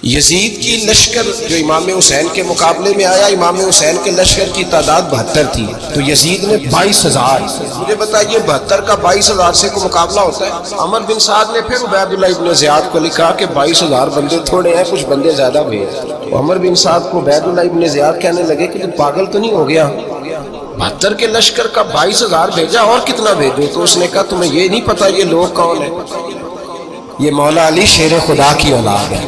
یزید کی لشکر جو امام حسین کے مقابلے میں آیا، امام حسین کے لشکر کی تعداد 72 تھی، تو یزید نے 22,000. مجھے بتائیے 72 کا 22,000 سے کوئی مقابلہ ہوتا ہے؟ عمر بن سعد نے پھر عبید اللہ ابن زیاد کو لکھا کہ 22,000 بندے تھوڑے ہیں، کچھ بندے زیادہ بھیج. عمر بن سعد کو عبید اللہ ابن زیاد کہنے لگے کہ تم پاگل تو نہیں ہو گیا، 72 کے لشکر کا 22,000 بھیجا، اور کتنا بھیجو؟ تو اس نے کہا تمہیں یہ نہیں پتا یہ لوگ کون ہیں؟ یہ مولا علی شیر خدا کی اولاد ہے.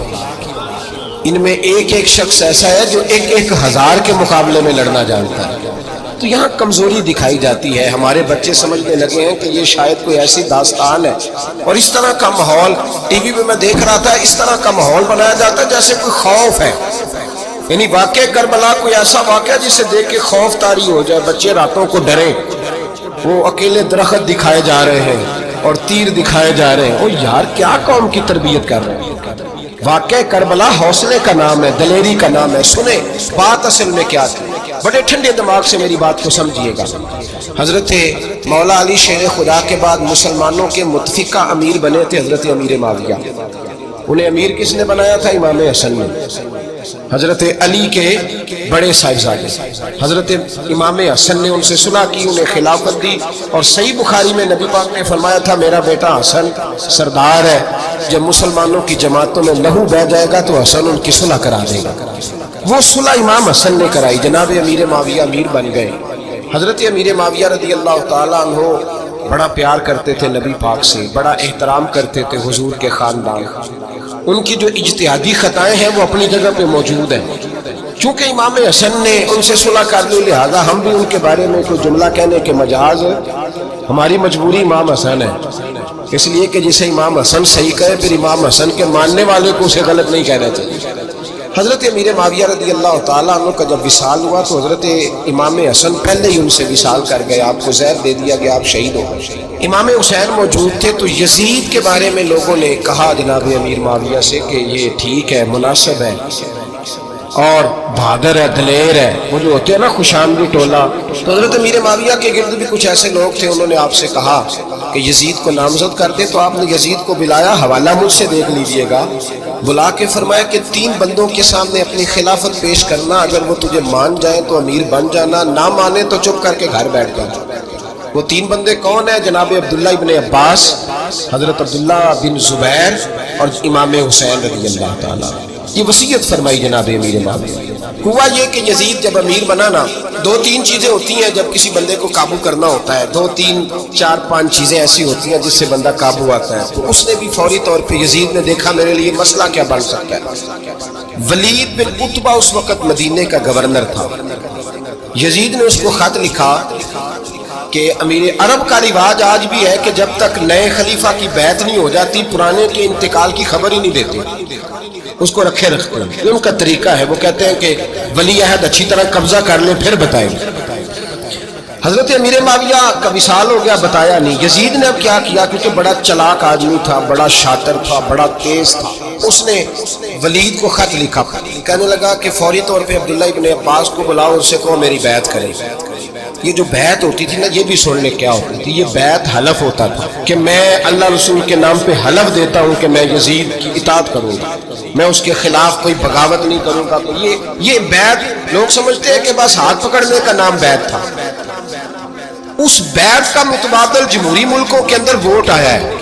ان میں ایک ایک شخص ایسا ہے جو 1,000 کے مقابلے میں لڑنا جانتا ہے. تو یہاں کمزوری دکھائی جاتی ہے. ہمارے بچے سمجھنے لگے ہیں کہ یہ شاید کوئی ایسی داستان ہے، اور اس طرح کا ماحول ٹی وی پہ میں دیکھ رہا تھا، اس طرح کا ماحول بنایا جاتا ہے جیسے کوئی خوف ہے. یعنی واقع کربلا کوئی ایسا واقعہ جسے دیکھ کے خوف طاری ہو جائے، بچے راتوں کو ڈریں. وہ اکیلے درخت دکھائے جا رہے ہیں اور تیر دکھائے جا رہے ہیں. او یار، کیا قوم کی تربیت کر رہے ہیں؟ واقع کربلا حوصلے کا نام ہے، دلیری کا نام ہے. سنیں بات اصل میں کیا تھی، بڑے ٹھنڈے دماغ سے میری بات کو سمجھیے گا. حضرت مولا علی شیر خدا کے بعد مسلمانوں کے متفقہ امیر بنے تھے حضرت امیر معاویہ. انہیں امیر کس نے بنایا تھا؟ امام حسن نے. حضرت علی کے بڑے صاحبزادے حضرت امام حسن نے ان سے صلح کی، انہیں خلافت دی. اور صحیح بخاری میں نبی پاک نے فرمایا تھا میرا بیٹا حسن سردار ہے، جب مسلمانوں کی جماعتوں میں لہو بہ جائے گا تو حسن ان کی صلح کرا دے گا. وہ صلح امام حسن نے کرائی، جناب امیر معاویہ امیر بن گئے. حضرت امیر معاویہ رضی اللہ تعالیٰ عنہ بڑا پیار کرتے تھے نبی پاک سے، بڑا احترام کرتے تھے حضور کے خاندان. ان کی جو اجتہادی خطائیں ہیں وہ اپنی جگہ پہ موجود ہیں. چونکہ امام حسن نے ان سے صلح کر لی، لہذا ہم بھی ان کے بارے میں کوئی جملہ کہنے کے مجاز، ہماری مجبوری امام حسن ہے. اس لیے کہ جسے امام حسن صحیح کہے پھر امام حسن کے ماننے والے کو اسے غلط نہیں کہنا چاہیے. حضرت امیر معاویہ رضی اللہ تعالیٰ عنہ کا جب وصال ہوا تو حضرت امام حسن پہلے ہی ان سے وصال کر گئے، آپ کو زہر دے دیا گیا، آپ شہید ہو گئے. امام حسین موجود تھے. تو یزید کے بارے میں لوگوں نے کہا جناب امیر معاویہ سے کہ یہ ٹھیک ہے، مناسب ہے، اور بہادر ہے، دلیر ہے، وہ جو ہوتے ہیں نا خوشامدی ٹولہ. تو حضرت امیر معاویہ کے گرد بھی کچھ ایسے لوگ تھے، انہوں نے آپ سے کہا کہ یزید کو نامزد کر دے. تو آپ نے یزید کو بلایا، حوالہ مجھ سے دیکھ لیجئے گا. بلا کے فرمایا کہ 3 بندوں کے سامنے اپنی خلافت پیش کرنا، اگر وہ تجھے مان جائیں تو امیر بن جانا، نہ مانے تو چپ کر کے گھر بیٹھ جانا. وہ 3 بندے کون ہیں؟ جناب عبداللہ ابن عباس، حضرت عبداللہ بن زبیر اور امام حسین رضی اللہ تعالیٰ. یہ وصیت فرمائی جناب امیر معاویہ. ہوا یہ کہ یزید جب امیر بنا نا، 2-3 چیزیں ہوتی ہیں جب کسی بندے کو قابو کرنا ہوتا ہے، 2-3-4-5 چیزیں ایسی ہوتی ہیں جس سے بندہ قابو آتا ہے. تو اس نے بھی فوری طور پہ، یزید نے دیکھا میرے لیے مسئلہ کیا بن سکتا ہے. ولید بن عتبہ اس وقت مدینے کا گورنر تھا. یزید نے اس کو خط لکھا کہ امیر عرب کا رواج آج بھی ہے کہ جب تک نئے خلیفہ کی بیعت نہیں ہو جاتی پرانے کے انتقال کی خبر ہی نہیں دیتے، اس کو رکھے رکھتے ہیں. یہ ان کا طریقہ ہے. وہ کہتے ہیں کہ ولی عہد اچھی طرح قبضہ کر لیں پھر بتائیں. حضرت امیر معاویہ کا وصال ہو گیا، بتایا نہیں. یزید نے اب کیا کیا، کیونکہ بڑا چلاک آدمی تھا، بڑا شاطر تھا، بڑا تیز تھا، اس نے ولید کو خط لکھا. کہنے لگا کہ فوری طور پہ عبداللہ ابن عباس کو بلاؤ، اس سے کہو میری بیعت کرے. یہ جو بیعت ہوتی تھی نا، یہ بھی سن لے کیا ہوتی تھی. یہ بیعت حلف ہوتا تھا کہ میں اللہ رسول کے نام پہ حلف دیتا ہوں کہ میں یزید کی اطاعت کروں گا، میں اس کے خلاف کوئی بغاوت نہیں کروں گا. تو یہ بیعت لوگ سمجھتے ہیں کہ بس ہاتھ پکڑنے کا نام بیعت تھا. اس بیعت کا متبادل جمہوری ملکوں کے اندر ووٹ آیا ہے.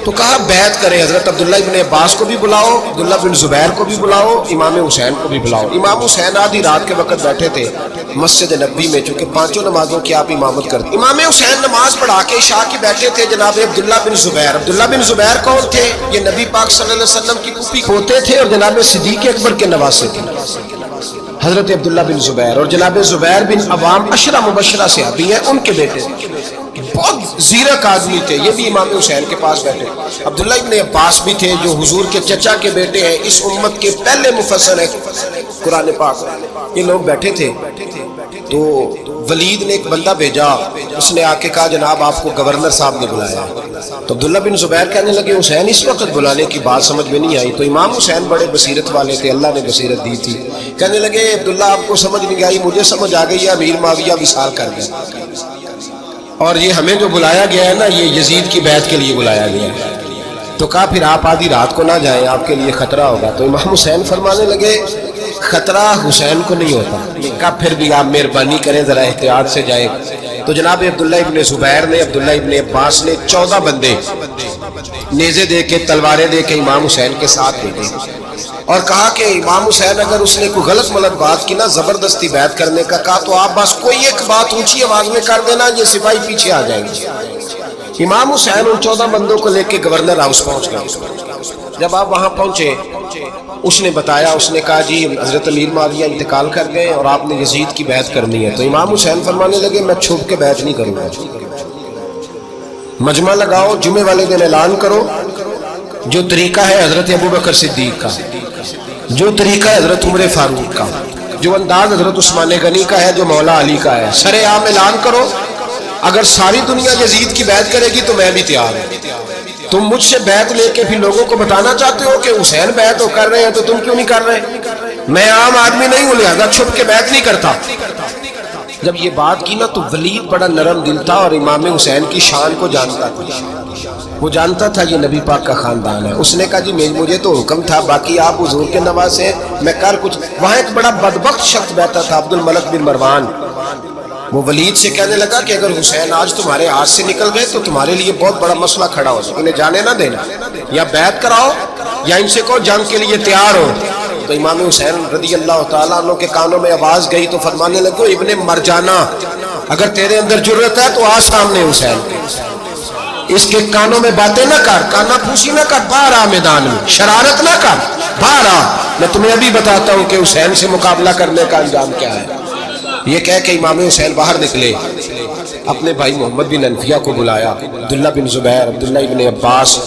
تو کہا بیعت کرے. حضرت عبداللہ ابن عباس کو بھی بلاؤ، عبداللہ بن زبیر کو بھی بلاؤ، امام حسین کو بھی بلاؤ. امام حسین آدھی رات کے وقت بیٹھے تھے مسجد نبوی میں، چونکہ 5 نمازوں کی آپ امامت کرتے. امام حسین نماز پڑھا کے عشاء کی بیٹھے تھے. جناب عبداللہ بن زبیر، عبداللہ بن زبیر کون تھے؟ یہ نبی پاک صلی اللہ علیہ وسلم کی پھوپھی ہوتے تھے اور جناب صدیق اکبر کے نواسے تھے. حضرت عبداللہ بن زبیر اور جناب زبیر بن عوام عشرہ مبشرہ صحابی ہیں، ان کے بیٹے بہت زیرک آدمی تھے. یہ بھی امام حسین کے پاس بیٹھے. عبداللہ ابن عباس بھی تھے جو حضور کے چچا کے بیٹے ہیں، اس امت کے پہلے مفسر ہیں قرآن پاک. یہ لوگ بیٹھے تھے. تو ولید نے ایک بندہ بھیجا، اس نے آ کے کہا جناب آپ کو گورنر صاحب نے بلایا. تو عبداللہ بن زبیر کہنے لگے حسین اس وقت بلانے کی بات سمجھ میں نہیں آئی. تو امام حسین بڑے بصیرت والے تھے، اللہ نے بصیرت دی تھی. کہنے لگے عبداللہ آپ کو سمجھ نہیں آئی، مجھے سمجھ آ گئی ہے، امیر معاویہ وصال کر گیا، اور یہ ہمیں جو بلایا گیا ہے نا، یہ یزید کی بیعت کے لیے بلایا گیا ہے. تو کہا پھر آپ آدھی رات کو نہ جائیں، آپ کے لیے خطرہ ہوگا۔ تو امام حسین فرمانے لگے خطرہ حسین کو نہیں ہوتا۔ کہا پھر بھی آپ مہربانی کریں ذرا احتیاط سے جائیں۔ تو جناب عبداللہ ابن زبیر نے، عبداللہ ابن عباس نے 14 بندے نیزے دے کے، تلواریں دے کے امام حسین کے ساتھ بھیجے اور کہا کہ امام حسین اگر اس نے کوئی غلط ملت بات کی نا، زبردستی بیعت کرنے کا کہا، تو آپ بس کوئی ایک بات اونچی آواز میں کر دینا، یہ سپاہی پیچھے آ جائیں گے۔ امام حسین ان 14 بندوں کو لے کے گورنر ہاؤس پہنچ گئے۔ جب آپ وہاں پہنچے، اس نے بتایا، اس نے کہا جی حضرت امیر معاویہ انتقال کر گئے اور آپ نے یزید کی بیعت کرنی ہے۔ تو امام حسین فرمانے لگے میں چھپ کے بیعت نہیں کروں گا، مجمع لگاؤ، جمعے والے دن اعلان کرو، جو طریقہ ہے حضرت ابوبکر صدیق کا، جو طریقہ ہے حضرت عمر فاروق کا، جو انداز حضرت عثمان غنی کا ہے، جو مولا علی کا ہے، سر عام اعلان کرو، اگر ساری دنیا یزید کی بیعت کرے گی تو میں بھی تیار ہوں۔ تم مجھ سے بیعت لے کے پھر لوگوں کو بتانا چاہتے ہو کہ حسین بیعت ہو کر رہے ہیں تو تم کیوں نہیں کر رہے؟ میں عام آدمی نہیں ہوں، لہذا چھپ کے بیعت نہیں کرتا۔ جب یہ بات کی نا تو ولید بڑا نرم دل تھا اور امام حسین کی شان کو جانتا تھا، وہ جانتا تھا یہ نبی پاک کا خاندان ہے۔ اس نے کہا جی مجھے تو حکم تھا، باقی آپ حضور کے نواز ہیں، میں کر کچھ۔ وہاں ایک بڑا بدبخت شخص بیٹھا تھا، عبد الملک بن مروان، وہ ولید سے کہنے لگا کہ اگر حسین آج تمہارے ہاتھ سے نکل گئے تو تمہارے لیے بہت بڑا مسئلہ کھڑا ہو سکے، انہیں جانے نہ دینا، یا بیعت کراؤ یا ان سے کہو جنگ کے لیے تیار ہو۔ تو امام حسین رضی اللہ تعالیٰ عنہ کے کانوں میں آواز گئی تو فرمانے لگے ابن مرجانہ، اگر تیرے اندر جرأت ہے تو آ سامنے حسین کے، اس کے کانوں میں باتیں نہ کر، کانا پھوسی نہ کر، باہر آ میدان میں، شرارت نہ کر، باہر آ، میں تمہیں ابھی بتاتا ہوں کہ حسین سے مقابلہ کرنے کا انجام کیا ہے۔ یہ کہہ کہ امام حسین باہر نکلے، اپنے بھائی محمد بن انفیہ کو بلایا، عبداللہ بن زبیر، عبداللہ ابن عباس،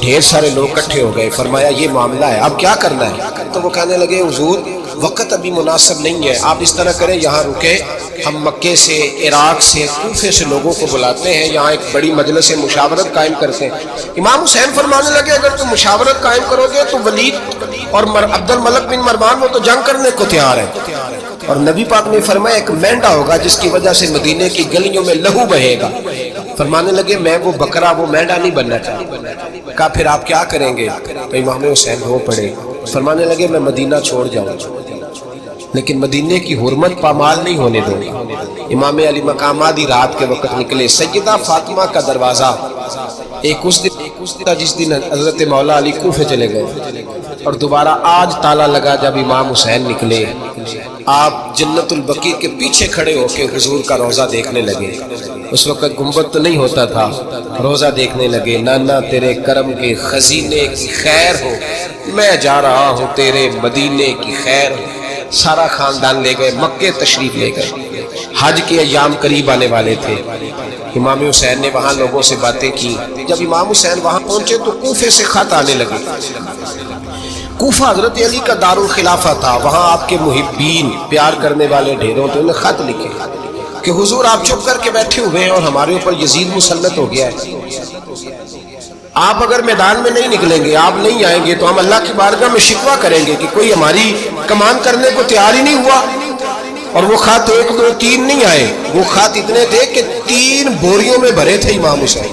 ڈھیر سارے لوگ اکٹھے ہو گئے۔ فرمایا یہ معاملہ ہے، اب کیا کرنا ہے؟ تو وہ کہنے لگے حضور وقت ابھی مناسب نہیں ہے، آپ اس طرح کریں یہاں رکے، ہم مکے سے، عراق سے، کوفے سے لوگوں کو بلاتے ہیں، یہاں ایک بڑی مجلس مشاورت قائم کرتے ہیں۔ امام حسین فرمانے لگے اگر تم مشاورت قائم کرو گے تو ولید اور عبد الملک بن مروان وہ تو جنگ کرنے کو تیار ہے، اور نبی پاک نے فرمایا ایک مینڈا ہوگا جس کی وجہ سے مدینے کی گلیوں میں لہو بہے گا۔ فرمانے لگے میں وہ بکرا، وہ مینڈا نہیں بننا چاہتا۔ کہا پھر آپ کیا کریں گے؟ تو امام حسین رو پڑے، فرمانے لگے میں مدینہ چھوڑ جاؤں لیکن مدینے کی حرمت پامال نہیں ہونے دوں گا۔ امام علی مقام آدھی رات کے وقت نکلے، سیدہ فاطمہ کا دروازہ ایک اس دن تھا جس دن حضرت مولا علی کوفے چلے گئے، اور دوبارہ آج تالا لگا جب امام حسین نکلے۔ آپ جنت البقیع کے پیچھے کھڑے ہو کے حضور کا روضہ دیکھنے لگے، اس وقت گنبد تو نہیں ہوتا تھا، روضہ دیکھنے لگے۔ نانا تیرے کرم کے خزینے کی خیر ہو، میں جا رہا ہوں تیرے مدینے کی خیر ہو۔ سارا خاندان لے گئے، مکے تشریف لے گئے، حج کے ایام قریب آنے والے تھے۔ امام حسین نے وہاں لوگوں سے باتیں کی۔ جب امام حسین وہاں پہنچے تو کوفے سے خط آنے لگے۔ کوفہ حضرت علی کا دار الخلافہ تھا، وہاں آپ کے محبین، پیار کرنے والے ڈھیروں تھے، انہیں خط لکھے کہ حضور آپ چپ کر کے بیٹھے ہوئے ہیں اور ہمارے اوپر یزید مسلط ہو گیا ہے، آپ اگر میدان میں نہیں نکلیں گے، آپ نہیں آئیں گے تو ہم اللہ کی بارگاہ میں شکوہ کریں گے کہ کوئی ہماری کمان کرنے کو تیار ہی نہیں ہوا۔ اور وہ خط 1 2 3 نہیں آئے، وہ خط اتنے تھے کہ 3 بوریوں میں بھرے تھے امام حسین،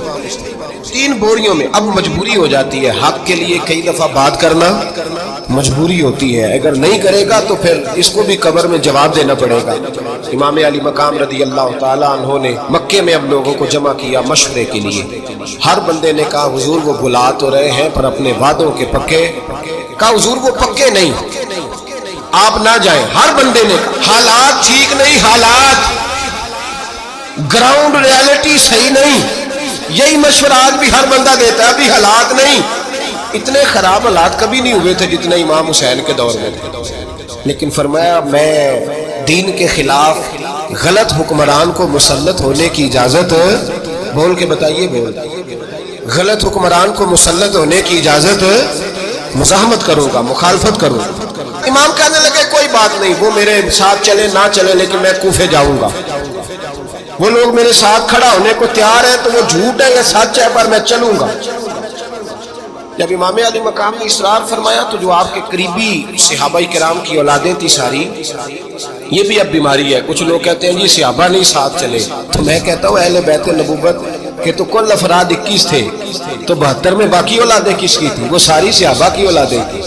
3 بوریوں میں۔ اب مجبوری ہو جاتی ہے، حق کے لیے کئی دفعہ بات کرنا مجبوری ہوتی ہے، اگر نہیں کرے گا تو پھر اس کو بھی قبر میں جواب دینا پڑے گا۔ امام علی مقام رضی اللہ تعالیٰ عنہ نے مکے میں اب لوگوں کو جمع کیا مشورے کے لیے۔ ہر بندے نے کہا حضور وہ بلا تو رہے ہیں پر اپنے وعدوں کے پکے، کہا حضور وہ پکے نہیں، آپ نہ جائیں۔ ہر بندے نے حالات ٹھیک نہیں، حالات گراؤنڈ ریالٹی صحیح نہیں، یہی مشورہ آج بھی ہر بندہ دیتا ہے، ابھی حالات نہیں۔ اتنے خراب حالات کبھی نہیں ہوئے تھے جتنے امام حسین کے دور میں تھے، لیکن فرمایا میں دین کے خلاف غلط حکمران کو مسلط ہونے کی اجازت، بول کے بتائیے، بول، غلط حکمران کو مسلط ہونے کی اجازت، مزاحمت کروں گا، مخالفت کروں گا۔ امام کہنے لگے کوئی بات نہیں، وہ میرے ساتھ چلے نہ چلے لیکن میں کوفے جاؤں گا، وہ لوگ میرے ساتھ کھڑا ہونے کو تیار ہے تو وہ جھوٹ ہے یا سچ ہے پر میں چلوں گا۔ جب امام علی مقام نے اصرار فرمایا تو جو آپ کے قریبی صحابہ کرام کی اولادیں تھی ساری، یہ بھی اب بیماری ہے، کچھ لوگ کہتے ہیں جی صحابہ نہیں ساتھ چلے، تو میں کہتا ہوں اہل بیت نبوت کہ تو کل افراد 21 تھے تو 72 میں باقی اولادیں کس کی تھی؟ وہ ساری صحابہ کی اولادیں تھی،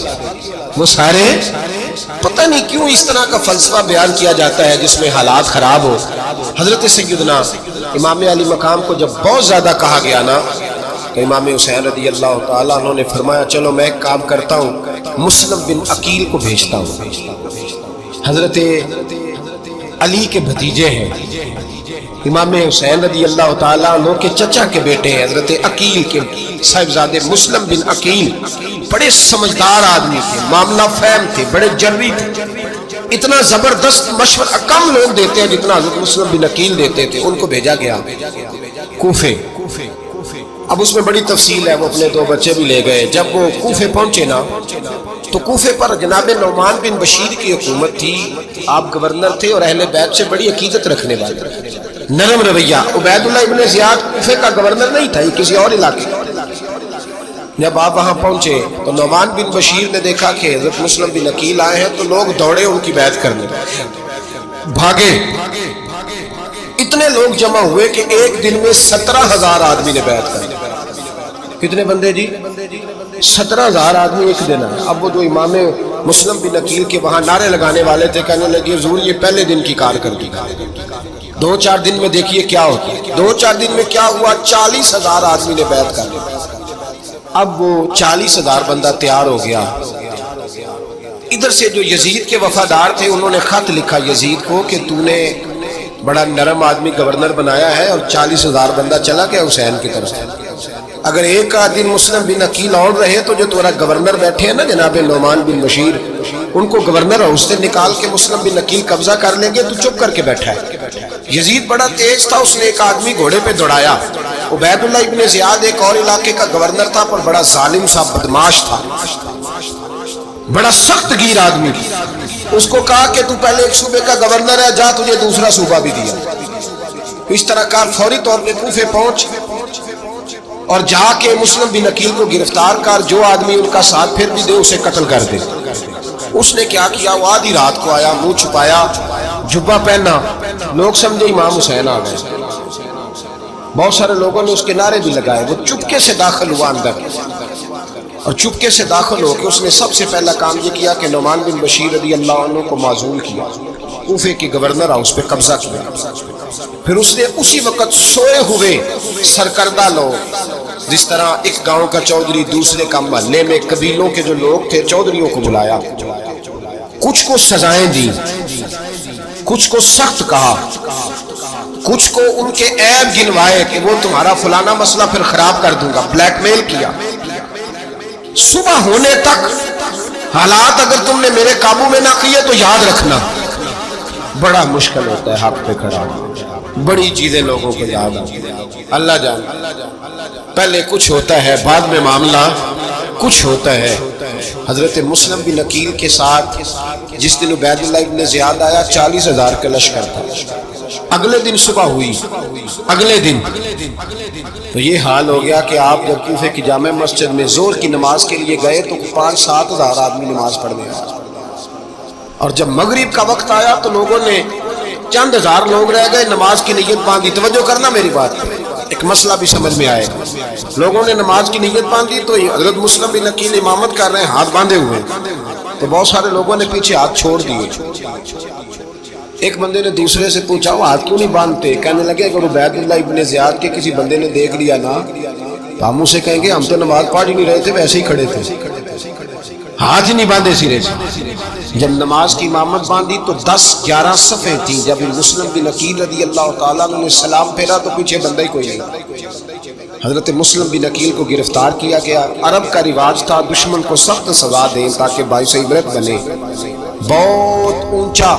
وہ سارے. پتہ نہیں کیوں اس طرح کا فلسفہ بیان کیا جاتا ہے جس میں حالات خراب ہو. حضرت سیدنا امام علی مقام کو جب بہت زیادہ کہا گیا نا تو امام حسین رضی اللہ تعالیٰ عنہ نے فرمایا چلو میں ایک کام کرتا ہوں، مسلم بن عقیل کو بھیجتا ہوں. حضرت علی کے بھتیجے ہیں، امام حسین رضی اللہ تعالیٰ عنہ کے چچا کے بیٹے ہیں، حضرت عقیل کے صاحبزادے مسلم بن عقیل. بڑے سمجھدار آدمی تھے، معاملہ فہم تھے، بڑے جری تھے. اتنا زبردست مشورہ کم لوگ دیتے ہیں جتنا حضرت مسلم بن عقیل دیتے تھے. ان کو بھیجا گیا کوفے. اب اس میں بڑی تفصیل ہے، وہ اپنے 2 بچے بھی لے گئے. جب وہ کوفے پہنچے نا تو کوفے پر جناب نعمان بن بشیر کی حکومت تھی. آپ گورنر تھے اور اہل بیت سے بڑی عقیدت رکھنے والے، نرم رویہ. عبید اللہ ابن زیاد کوفے کا گورنر نہیں تھا، یہ کسی اور علاقے. جب آپ وہاں پہنچے تو نعمان بن بشیر نے دیکھا کہ حضرت مسلم بن عقیل آئے ہیں تو لوگ دوڑے ان کی بیعت کرنے، بھاگے. اتنے لوگ جمع ہوئے کہ ایک دن میں 17,000 آدمی نے بیعت کر لی. کتنے بندے جی؟ 17,000 آدمی ایک دن ہے. اب وہ جو امام مسلم بن عقیل کے وہاں نعرے لگانے والے تھے کہنے لگے حضور یہ پہلے دن کی کارکردگی، 2-4 دن میں دیکھیے کیا ہوتا ہے. 2-4 دن میں کیا ہوا؟ 40,000 آدمی نے بیعت کر لی. اب وہ 40,000 بندہ تیار ہو گیا. ادھر سے جو یزید کے وفادار تھے انہوں نے خط لکھا یزید کو کہ تو نے بڑا نرم آدمی گورنر بنایا ہے اور 40,000 بندہ چلا گیا حسین کی طرف. اگر ایک آدمی مسلم بن عقیل اور رہے تو جو تمہارا گورنر بیٹھے ہیں نا جناب نعمان بن بشیر، ان کو گورنر ہاؤس سے نکال کے مسلم بن عقیل قبضہ کر لیں گے. تو چپ کر کے بیٹھا ہے. یزید بڑا تیز تھا، اس نے ایک آدمی گھوڑے پہ دوڑایا. عبید اللہ ابن زیاد ایک اور علاقے کا گورنر تھا پر بڑا ظالم سا بدماش تھا، بڑا سخت گیر آدمی. اس کو کہا کہ تو پہلے ایک صوبے کا گورنر ہے، جا تجھے دوسرا صوبہ بھی دیا. اس طرح کا فوری طور پہ کوفے پہنچ اور جا کے مسلم بن عقیل کو گرفتار کر، جو آدمی ان کا ساتھ پھر بھی دے اسے قتل کر دے. اس نے کیا کیا؟ وہ آدھی رات کو آیا، منہ چھپایا، جبہ پہنا. لوگ سمجھے امام حسین آ گئے. بہت سارے لوگوں نے اس کے نعرے بھی لگائے. وہ چپکے سے داخل ہوا اندر اور چپکے سے داخل ہو کے اس نے سب سے پہلا کام یہ کیا کہ نعمان بن بشیر رضی اللہ عنہ کو معزول کیا، کوفے کی گورنر ہاؤس پہ قبضہ کیا. پھر اس نے اسی وقت سوئے ہوئے سرکردہ لوگ، جس طرح ایک گاؤں کا چودھری دوسرے کا محلے میں قبیلوں کے جو لوگ تھے چودھریوں کو بلایا. کچھ کو سزائیں دی، کچھ کو سخت کہا، کچھ کو ان کے عیب گنوائے کہ وہ تمہارا فلانا مسئلہ پھر خراب کر دوں گا. بلیک میل کیا. صبح ہونے تک حالات اگر تم نے میرے قابو میں نہ کیے تو یاد رکھنا بڑا مشکل ہوتا ہے حق پہ کھڑا. بڑی چیزیں لوگوں کو یاد آتی ہیں. اللہ جانے پہلے کچھ ہوتا ہے، بعد میں معاملہ کچھ ہوتا ہے. حضرت مسلم بن عقیل کے ساتھ جس دن عبید اللہ ابن زیاد آیا 40,000 کا لشکر تھا. اگلے دن صبح ہوئی، اگلے دن تو یہ حال ہو گیا کہ آپ جب کوفے کی جامع مسجد میں ظہر کی نماز کے لیے گئے تو 5-7 ہزار آدمی نماز پڑھنے آئے. اور جب مغرب کا وقت آیا تو لوگوں نے چند ہزار لوگ رہ گئے، نماز کی نیت باندھی. توجہ کرنا میری بات، ایک مسئلہ بھی سمجھ میں آئے. لوگوں نے نماز کی نیت باندھی تو حضرت مسلم بن عقیل امامت کر رہے ہیں، ہاتھ باندھے ہوئے. تو بہت سارے لوگوں نے پیچھے ہاتھ چھوڑ دیے. ایک بندے نے دوسرے سے پوچھا وہ ہاتھ کیوں نہیں باندھتے؟ کہنے لگے اگر عبید اللہ ابن زیاد کے کسی بندے نے دیکھ لیا نا تو ہم اسے کہیں گے ہم تو نماز پڑھ ہی نہیں رہے تھے، ویسے ہی کھڑے تھے، ہاتھ ہی نہیں باندھے سرے سے. جب نماز کی امامت باندھی تو 10-11 صفیں تھیں. جب مسلم بن عقیل رضی اللہ تعالیٰ نے سلام پھیرا تو پیچھے بندہ ہی کوئی نہیں. حضرت مسلم بن عقیل کو گرفتار کیا گیا. عرب کا رواج تھا دشمن کو سخت سزا دیں تاکہ باعث عبرت بنے. بہت اونچا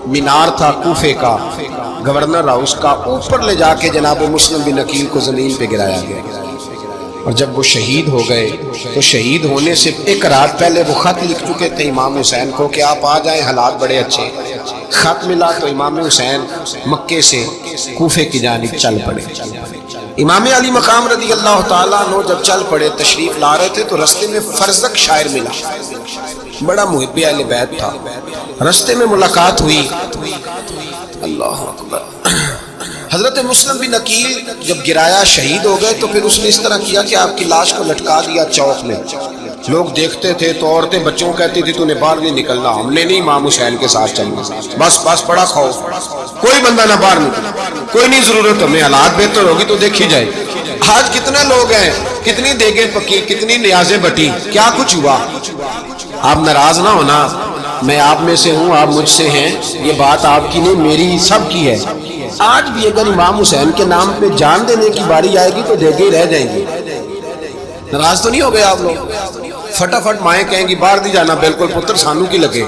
مینار تھا کوفے کا گورنر ہاؤس کا، اوپر لے جا کے جناب مسلم بن عقیل کو زمین پہ گرایا گیا. اور جب وہ شہید ہو گئے تو شہید ہونے سے ایک رات پہلے وہ خط لکھ چکے تھے امام حسین کو کہ آپ آ جائیں، حالات بڑے اچھے. خط ملا تو امام حسین مکے سے کوفے کی جانب چل پڑے. امام علی مقام رضی اللہ تعالیٰ عنہ جب چل پڑے تشریف لا رہے تھے تو رستے میں فرزق شاعر ملا، بڑا محب اہل بیت تھا. رستے میں ملاقات ہوئی. اللہ اکبر. حضرت مسلم بن عقیل جب گرایا شہید ہو گئے تو پھر اس نے اس طرح کیا کہ آپ کی لاش کو لٹکا دیا چوک میں. لوگ دیکھتے تھے تو عورتیں بچوں کہتی تھی تو نے باہر نہیں نکلنا, ہم نے نہیں امام حسین کے ساتھ چلنا, بس بس پڑا کھاؤ, کوئی بندہ نہ باہر نکل, کوئی نہیں ضرورت, ہمیں حالات بہتر ہوگی تو دیکھی جائے. آج کتنے لوگ ہیں, کتنی دیگیں پکی, کتنی نیازیں بٹی, کیا کچھ ہوا. آپ ناراض نہ ہونا, میں آپ میں سے ہوں, آپ مجھ سے ہیں, یہ بات آپ کی نہیں میری سب کی ہے. آج بھی اگر امام حسین کے نام پہ جان دینے کی باری آئے گی تو دیگیں رہ جائیں گی. ناراض تو نہیں ہو گئے آپ لوگ؟ فٹافٹ مائیں کہیں گی باہر نہیں جانا, بالکل پتر سانو کی لگے,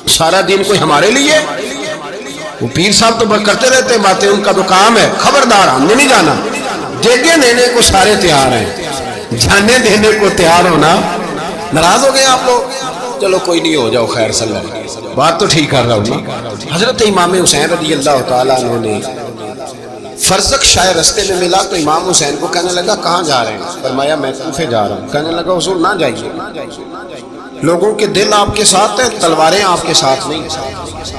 سارا دن کوئی ہمارے لیے. وہ پیر صاحب تو کرتے رہتے ہیں باتیں, ان کا تو کام ہے, خبردار ہم نے نہیں جانا. دیگیں دینے کو سارے تیار ہیں, جانے دینے کو تیار ہونا. ناراض ہو گئے آپ لوگ؟ چلو کوئی نہیں, ہو جاؤ خیر, صلی اللہ علیہ وسلم بات تو ٹھیک کر رہا ہوں. حضرت امام حسین رضی اللہ تعالیٰ عنہ نے فرزق شاہ رستے میں ملا تو امام حسین کو کہنے لگا کہاں جا رہے ہیں؟ فرمایا میں کوفے جا رہا ہوں. کہنے لگا حضور نہ جائیے, لوگوں کے دل آپ کے ساتھ ہیں, تلواریں آپ کے ساتھ نہیں.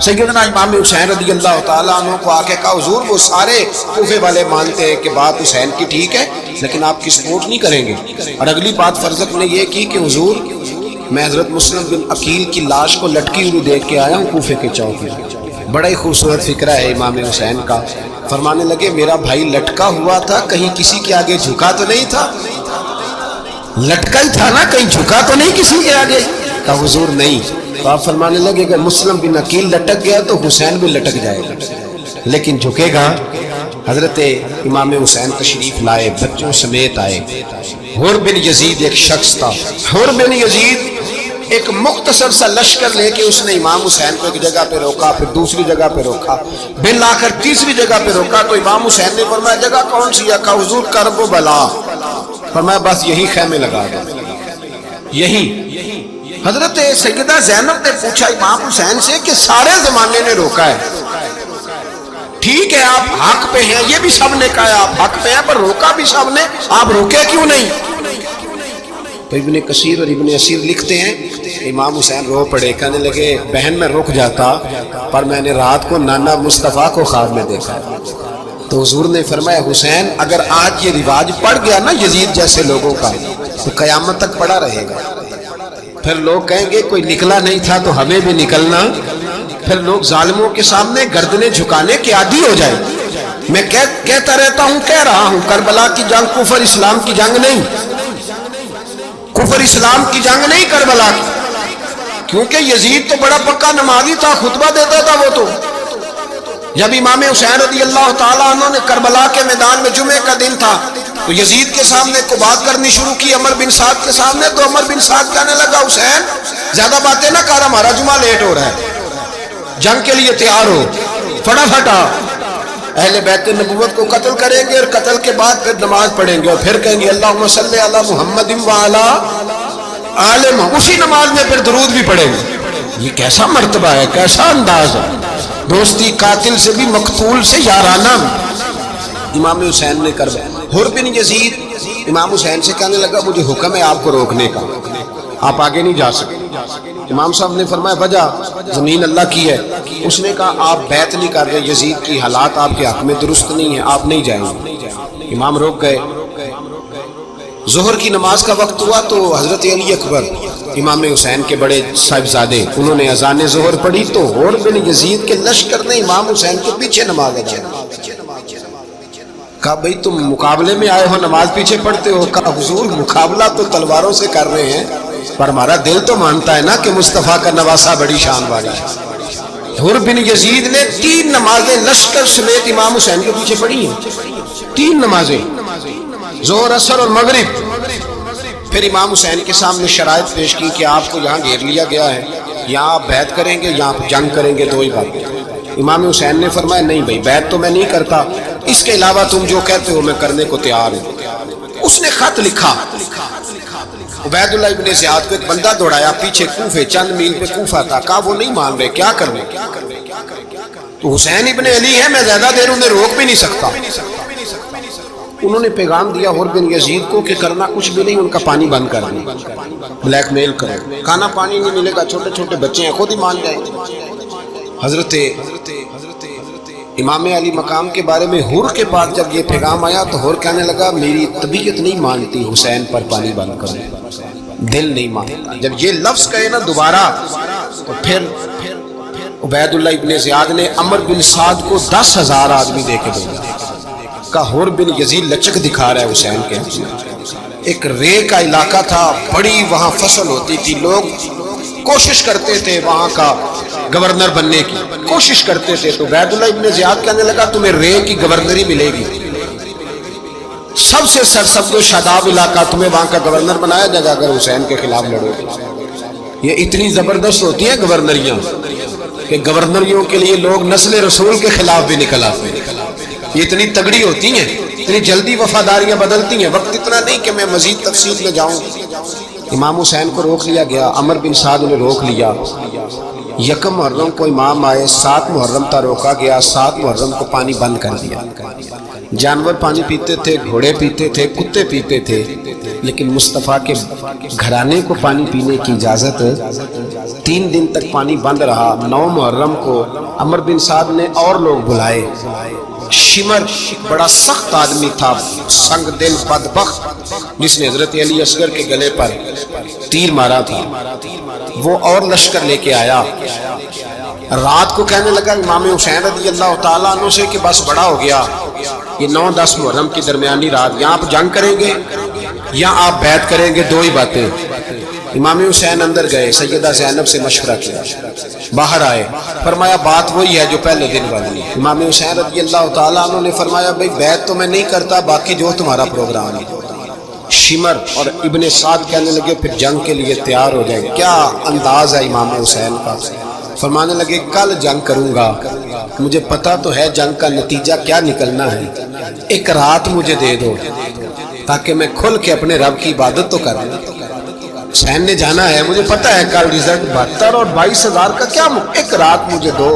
سیدنا امام حسین رضی اللہ تعالیٰ عنہ کو آ کے کہا حضور وہ سارے کوفے والے مانتے ہیں کہ بات حسین کی ٹھیک ہے لیکن آپ کی سپورٹ نہیں کریں گے. اور اگلی بات فرزق نے یہ کی کہ حضور میں حضرت مسلم بن عقیل کی لاش کو لٹکی ہوئی دیکھ کے آیا ہوں کوفے کے چوک میں. بڑا ہی خوبصورت فکرہ ہے امام حسین کا. فرمانے لگے میرا بھائی لٹکا ہوا تھا, کہیں کسی کے آگے جھکا تو نہیں تھا؟ لٹکا ہی تھا نا, کہیں جھکا تو نہیں کسی کے آگے؟ کہا حضور نہیں. تو آپ فرمانے لگے اگر مسلم بن عقیل لٹک گیا تو حسین بھی لٹک جائے گا, لیکن جھکے گا. حضرت امام حسین تشریف لائے, بچوں سمیت آئے. حر بن یزید ایک شخص تھا. حر بن یزید ایک مختصر سا لشکر لے کے اس نے امام حسین کو ایک جگہ پہ روکا, پھر دوسری جگہ پہ روکا, بل آ کر تیسری جگہ پہ روکا. تو امام حسین نے فرمایا جگہ کون سی ہے؟ کہا حضور کرب و بلا. فرمایا بس یہی خیمے لگا دو, یہی. حضرت سیدہ زینب نے پوچھا امام حسین سے کہ سارے زمانے نے روکا ہے, ٹھیک ہے آپ حق پہ ہیں, یہ بھی سب نے کہا آپ حق پہ ہیں, پر روکا بھی سب نے, آپ روکے کیوں نہیں؟ تو ابن کثیر اور ابن اسیر لکھتے ہیں امام حسین رو پڑے, کہنے لگے بہن میں رک جاتا پر میں نے رات کو نانا مصطفیٰ کو خواب میں دیکھا. تو حضور نے فرمایا حسین اگر آج یہ رواج پڑ گیا نا یزید جیسے لوگوں کا تو قیامت تک پڑا رہے گا. پھر لوگ کہیں گے کوئی نکلا نہیں تھا تو ہمیں بھی نکلنا. پھر لوگ ظالموں کے سامنے گردنیں جھکانے کے عادی ہو جائے. میں کہتا رہتا ہوں, کہہ رہا ہوں, کربلا کی جنگ کفر اسلام کی جنگ نہیں, کفر اسلام کی جنگ نہیں کربلا کی. کیونکہ یزید تو بڑا پکا نمازی تھا, خطبہ دیتا تھا. وہ تو جب امام حسین رضی اللہ تعالیٰ عنہ نے کربلا کے میدان میں جمعے کا دن تھا تو یزید کے سامنے کو بات کرنی شروع کی, عمر بن سعد کے سامنے. تو عمر بن سعد کہنے لگا حسین زیادہ باتیں نہ کر, ہمارا جمعہ لیٹ ہو رہا ہے, جنگ کے لیے تیار ہو, فٹافٹ آ. اہل بیت نبوت کو قتل کریں گے اور قتل کے بعد پھر نماز پڑھیں گے اور پھر کہیں گے اللہم صلی علی محمد وعلی آل محمد, اسی نماز میں پھر درود بھی پڑھیں گے. یہ کیسا مرتبہ ہے, کیسا انداز ہے, دوستی قاتل سے بھی مقتول سے یارانہ. امام حسین نے کروایا. حر بن یزید امام حسین سے کہنے لگا مجھے حکم ہے آپ کو روکنے کا, آپ آگے نہیں جا سکتے. امام صاحب نے فرمایا وجہ زمین اللہ کی ہے. اس نے کہا آپ بیعت نہیں کر رہے, یزید کی حالات آپ کے حق میں درست نہیں ہیں, آپ نہیں جائیں گے. امام روک گئے. ظہر کی نماز کا وقت ہوا تو حضرت علی اکبر امام حسین کے بڑے صاحبزادے انہوں نے اذان ظہر پڑھی تو حر بن یزید کے لشکر نے امام حسین کے پیچھے نماز ادا کی. کہا بھئی تم مقابلے میں آئے ہو, نماز پیچھے پڑھتے ہو؟ کہا حضور مقابلہ تو تلواروں سے کر رہے ہیں پر ہمارا دل تو مانتا ہے نا کہ مصطفیٰ کا نواسہ بڑی شان والی ہے. حر بن یزید نے 3 نمازیں لشکر سمیت امام حسین کے پیچھے پڑھی ہیں, 3 نمازیں, ظہر اثر اور مغرب. پھر امام حسین کے سامنے شرائط پیش کی کہ آپ کو یہاں گھیر لیا گیا ہے, یہاں آپ بیعت کریں گے, یہاں آپ جنگ کریں گے, 2 ہی بات. امام حسین نے فرمایا نہیں بھائی بیعت تو میں نہیں کرتا, اس کے علاوہ تم جو کہتے ہو میں کرنے کو تیار ہوں. اس نے خط لکھا, عبید اللہ ابن زیاد کو ایک بندہ دوڑایا پیچھے کوفے, چند میل پہ کوفہ تھا. کہا وہ نہیں مان رہے, کیا کرنے؟ تو حسین ابن علی ہے, میں زیادہ دیر انہیں روک بھی نہیں سکتا. انہوں نے پیغام دیا حر بن یزید کو کہ کرنا کچھ بھی نہیں, ان کا پانی بند کر دیں, بلیک میل کرو, کھانا پانی نہیں ملے گا, چھوٹے چھوٹے بچے ہیں, خود ہی مان جائیں. حضرت امام علی مقام کے بارے میں حور کے پاس جب یہ پیغام آیا تو حور کہنے لگا میری طبیعت نہیں مانتی حسین پر پانی بند کرو، دل نہیں مانتا۔ جب یہ لفظ کہے نا دوبارہ تو پھر عبید اللہ ابن زیاد نے عمر بن سعد کو 10,000 آدمی دے کے بھیجا، کہا حور بن یزید لچک دکھا رہا ہے حسین کے حق میں۔ ایک رے کا علاقہ تھا، بڑی وہاں فصل ہوتی تھی، لوگ کوشش کرتے تھے وہاں کا گورنر بننے کی کوشش کرتے تھے، تو عبید اللہ ابن زیاد کہنے لگا تمہیں رے کی گورنری ملے گی، سب سے سرسبز و شاداب علاقہ، تمہیں وہاں کا گورنر بنایا جائے گا اگر حسین کے خلاف لڑو گے۔ یہ اتنی زبردست ہوتی ہیں گورنریاں کہ گورنریوں کے لیے لوگ نسل رسول کے خلاف بھی نکل آتے ہیں، یہ اتنی تگڑی ہوتی ہیں، اتنی جلدی وفاداریاں بدلتی ہیں۔ وقت اتنا نہیں کہ میں مزید تفصیل میں جاؤں۔ امام حسین کو روک لیا گیا، عمر بن سعد نے روک لیا۔ یکم محرم کو امام آئے، 7 محرم تا روکا گیا، 7 محرم کو پانی بند کر دیا۔ جانور پانی پیتے تھے، گھوڑے پیتے تھے، کتے پیتے تھے، لیکن مصطفیٰ کے گھرانے کو پانی پینے کی اجازت 3 دن تک پانی بند رہا۔ 9 محرم کو عمر بن سعد نے اور لوگ بلائے۔ شمر بڑا سخت آدمی تھا، سنگ دل بدبخت، جس نے حضرت علی اصغر کے گلے پر تیر مارا تھا، وہ اور لشکر لے کے آیا۔ رات کو کہنے لگا امام حسین رضی اللہ تعالیٰ عنہ سے کہ بس بڑا ہو گیا، یہ 9-10 محرم کی درمیانی رات، یہاں آپ جنگ کریں گے یا آپ بیعت کریں گے، 2 ہی باتیں۔ امام حسین اندر گئے، سیدہ زینب سے مشورہ کیا، باہر آئے، فرمایا بات وہی ہے جو پہلے دن والی ہے۔ امام حسین رضی اللہ تعالیٰ عنہ نے فرمایا بھئی بیعت تو میں نہیں کرتا، باقی جو تمہارا پروگرام ہے۔ شمر اور ابن سعد کہنے لگے پھر جنگ کے لیے تیار ہو جائے۔ کیا انداز ہے امام حسین کا، فرمانے لگے کل جنگ کروں گا، مجھے پتا تو ہے جنگ کا نتیجہ کیا نکلنا ہے، ایک رات مجھے دے دو تاکہ میں کھل کے اپنے رب کی عبادت تو کروں۔ حسین نے جانا ہے، مجھے پتا ہے کل رزلٹ 72 اور 22,000 کا کیا، ایک رات مجھے دو،